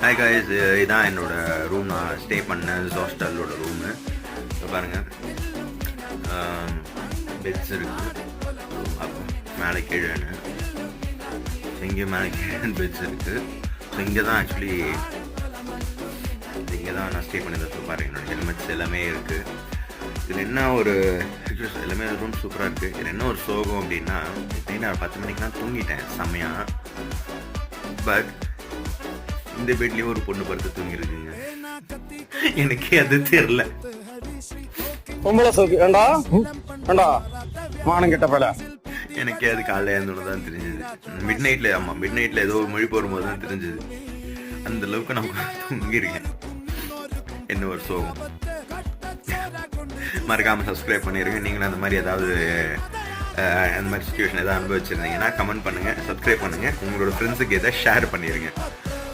Hi guys, இதான் என்னோட room. நான் ஸ்டே பண்ணேன் ஹாஸ்டலோட ரூமு. இப்போ பாருங்கள், பெட்ஸ் இருக்குது மேலே கீழேன்னு. இங்கே மேலே கீழே பெட்ஸ் இருக்குது. ஸோ இங்கே தான் ஆக்சுவலி இங்கே தான் நான் ஸ்டே பண்ணியிருந்தேன். பாருங்கள், என்னோடய ஹெல்மெட்ஸ் எல்லாமே இருக்குது. இதில் என்ன ஒரு எல்லாமே ரூம் சூப்பராக இருக்குது. இதில் என்ன ஒரு சோகம் அப்படின்னா, இப்போ நான் 10 மணிக்கு தான் தூங்கிட்டேன் செம்மையாக. பட் இந்த பெட்லேயும் ஒரு பொண்ணு படுத்து தூங்கிருக்குங்க. எனக்கே அது தெரியல. எனக்கே அது காலைல இருந்தோன்னு தான் தெரிஞ்சது. மிட் நைட்ல ஏதோ ஒரு மொழி போகும்போது தான் தெரிஞ்சது. அந்த அளவுக்கு நான் தூங்கிருக்கேன். என்ன ஒரு சோகம். மறக்காம சப்ஸ்கிரைப் பண்ணிருங்க. நீங்களும் அந்த மாதிரி ஏதாவது அந்த மாதிரி சுச்சுவேஷன் ஏதாவது அனுபவிச்சிருந்தீங்கன்னா கமெண்ட் பண்ணுங்க, சப்ஸ்கிரைப் பண்ணுங்க, உங்களோட ஃப்ரெண்ட்ஸுக்கு எதாவது ஷேர் பண்ணிருங்க.